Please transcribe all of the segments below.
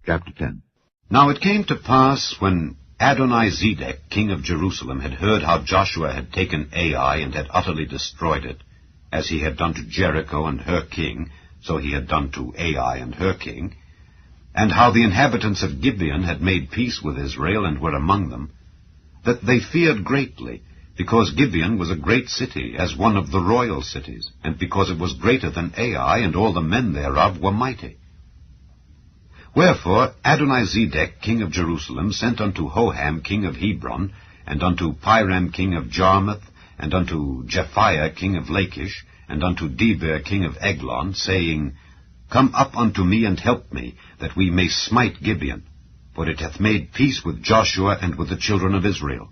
Chapter 10. Now it came to pass, when Adoni-Zedek, king of Jerusalem, had heard how Joshua had taken Ai and had utterly destroyed it, as he had done to Jericho and her king, so he had done to Ai and her king, and how the inhabitants of Gibeon had made peace with Israel and were among them, that they feared greatly, because Gibeon was a great city, as one of the royal cities, and because it was greater than Ai, and all the men thereof were mighty. Wherefore Adoni-Zedek, king of Jerusalem, sent unto Hoham, king of Hebron, and unto Piram, king of Jarmuth, and unto Japhiah, king of Lachish, and unto Deber, king of Eglon, saying, Come up unto me, and help me, that we may smite Gibeon, for it hath made peace with Joshua and with the children of Israel.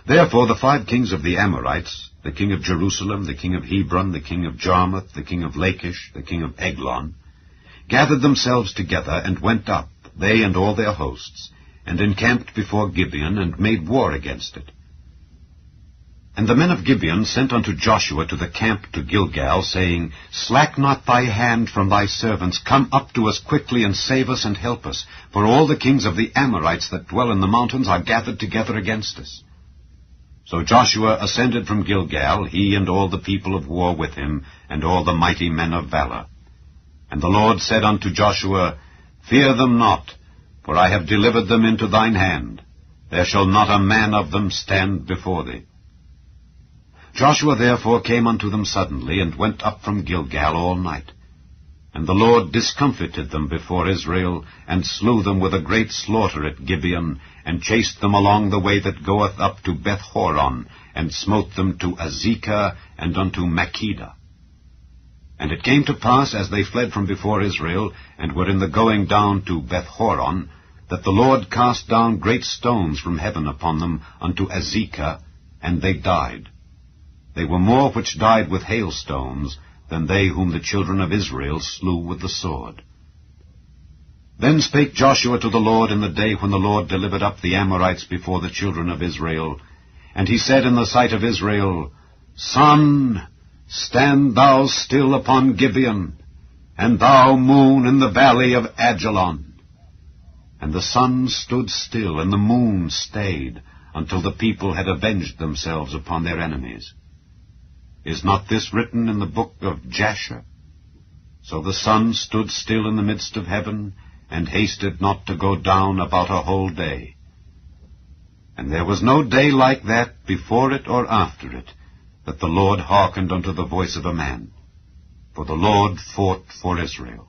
Therefore the 5 kings of the Amorites, the king of Jerusalem, the king of Hebron, the king of Jarmuth, the king of Lachish, the king of Eglon, gathered themselves together, and went up, they and all their hosts, and encamped before Gibeon, and made war against it. And the men of Gibeon sent unto Joshua to the camp to Gilgal, saying, Slack not thy hand from thy servants, come up to us quickly, and save us and help us, for all the kings of the Amorites that dwell in the mountains are gathered together against us. So Joshua ascended from Gilgal, he and all the people of war with him, and all the mighty men of valor. And the Lord said unto Joshua, Fear them not, for I have delivered them into thine hand. There shall not a man of them stand before thee. Joshua therefore came unto them suddenly, and went up from Gilgal all night. And the Lord discomfited them before Israel, and slew them with a great slaughter at Gibeon, and chased them along the way that goeth up to Beth-horon, and smote them to Azekah, and unto Makkedah. And it came to pass, as they fled from before Israel, and were in the going down to Beth-horon, that the Lord cast down great stones from heaven upon them unto Azekah, and they died. They were more which died with hailstones than they whom the children of Israel slew with the sword. Then spake Joshua to the Lord in the day when the Lord delivered up the Amorites before the children of Israel. And he said in the sight of Israel, Sun, stand thou still upon Gibeon, and thou, moon, in the valley of Ajalon. And the sun stood still, and the moon stayed, until the people had avenged themselves upon their enemies. Is not this written in the book of Jasher? So the sun stood still in the midst of heaven, and hasted not to go down about a whole day. And there was no day like that before it or after it, that the Lord hearkened unto the voice of a man. For the Lord fought for Israel.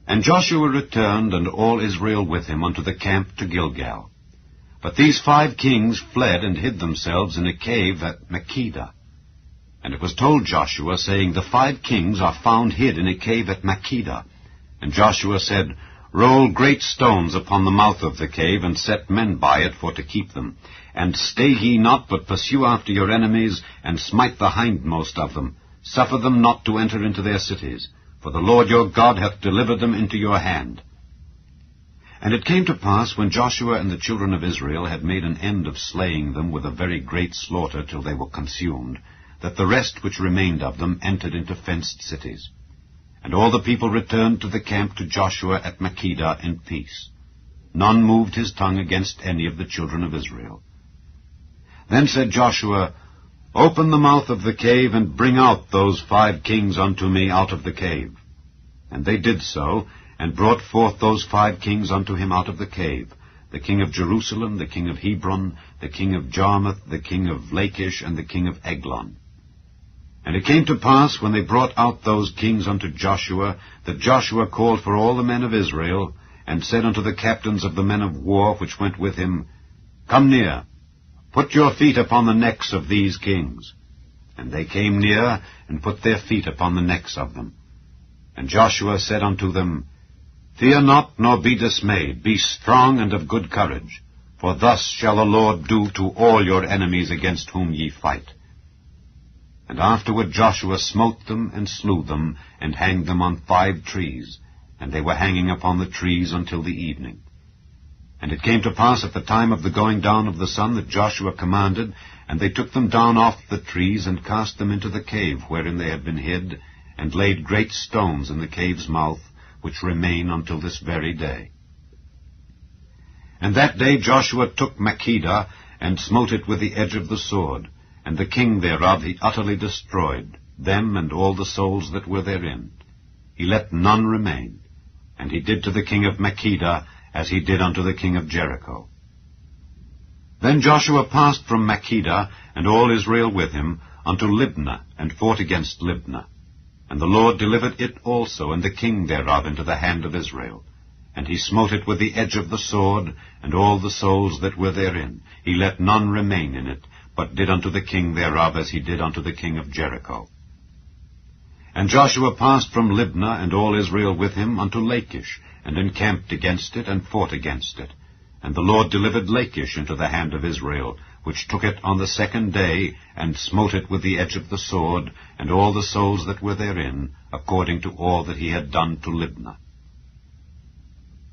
And Joshua returned, and all Israel with him, unto the camp to Gilgal. But these 5 kings fled and hid themselves in a cave at Makkedah. And it was told Joshua, saying, The 5 kings are found hid in a cave at Makkedah. And Joshua said, Roll great stones upon the mouth of the cave, and set men by it for to keep them. And stay ye not, but pursue after your enemies, and smite the hindmost of them. Suffer them not to enter into their cities, for the Lord your God hath delivered them into your hand. And it came to pass, when Joshua and the children of Israel had made an end of slaying them with a very great slaughter till they were consumed, that the rest which remained of them entered into fenced cities. And all the people returned to the camp to Joshua at Makkedah in peace. None moved his tongue against any of the children of Israel. Then said Joshua, Open the mouth of the cave, and bring out those 5 kings unto me out of the cave. And they did so, and brought forth those 5 kings unto him out of the cave, the king of Jerusalem, the king of Hebron, the king of Jarmuth, the king of Lachish, and the king of Eglon. And it came to pass, when they brought out those kings unto Joshua, that Joshua called for all the men of Israel, and said unto the captains of the men of war which went with him, Come near, put your feet upon the necks of these kings. And they came near, and put their feet upon the necks of them. And Joshua said unto them, Fear not, nor be dismayed. Be strong and of good courage. For thus shall the Lord do to all your enemies against whom ye fight. And afterward Joshua smote them, and slew them, and hanged them on 5 trees. And they were hanging upon the trees until the evening. And it came to pass at the time of the going down of the sun that Joshua commanded, and they took them down off the trees, and cast them into the cave wherein they had been hid, and laid great stones in the cave's mouth, which remain until this very day. And that day Joshua took Makkedah, and smote it with the edge of the sword, and the king thereof he utterly destroyed, them and all the souls that were therein. He let none remain. And he did to the king of Makkedah as he did unto the king of Jericho. Then Joshua passed from Makkedah, and all Israel with him, unto Libnah, and fought against Libnah. And the Lord delivered it also, and the king thereof, into the hand of Israel. And he smote it with the edge of the sword, and all the souls that were therein. He let none remain in it, but did unto the king thereof as he did unto the king of Jericho. And Joshua passed from Libnah, and all Israel with him, unto Lachish, and encamped against it, and fought against it. And the Lord delivered Lachish into the hand of Israel, which took it on the second day, and smote it with the edge of the sword, and all the souls that were therein, according to all that he had done to Libnah.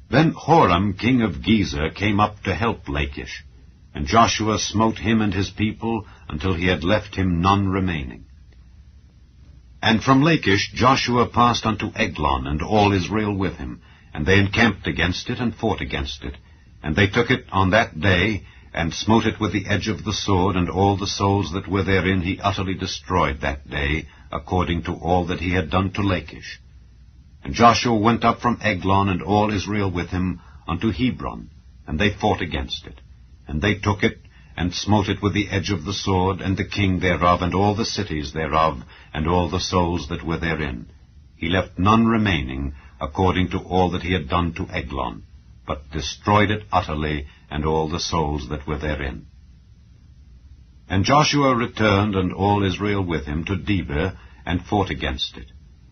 Then Horam king of Gezer came up to help Lachish, and Joshua smote him and his people, until he had left him none remaining. And from Lachish Joshua passed unto Eglon, and all Israel with him, and they encamped against it, and fought against it. And they took it on that day, and smote it with the edge of the sword, and all the souls that were therein he utterly destroyed that day, according to all that he had done to Lachish. And Joshua went up from Eglon, and all Israel with him, unto Hebron, and they fought against it. And they took it, and smote it with the edge of the sword, and the king thereof, and all the cities thereof, and all the souls that were therein. He left none remaining, according to all that he had done to Eglon, but destroyed it utterly, and all the souls that were therein. And Joshua returned, and all Israel with him, to Debir, and fought against it.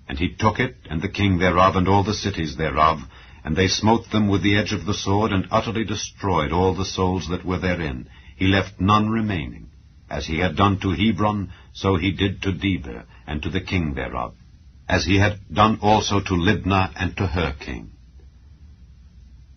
And he took it, and the king thereof, and all the cities thereof, and they smote them with the edge of the sword, and utterly destroyed all the souls that were therein. He left none remaining. As he had done to Hebron, so he did to Debir, and to the king thereof, as he had done also to Libnah, and to her king.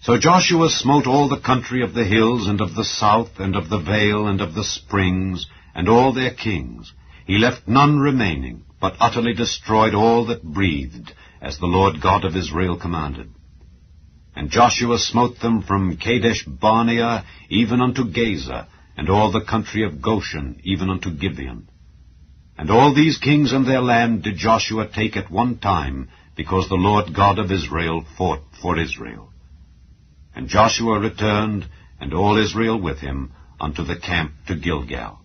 So Joshua smote all the country of the hills, and of the south, and of the vale, and of the springs, and all their kings. He left none remaining, but utterly destroyed all that breathed, as the Lord God of Israel commanded. And Joshua smote them from Kadesh Barnea even unto Gaza, and all the country of Goshen even unto Gibeon. And all these kings and their land did Joshua take at one time, because the Lord God of Israel fought for Israel. And Joshua returned, and all Israel with him, unto the camp to Gilgal.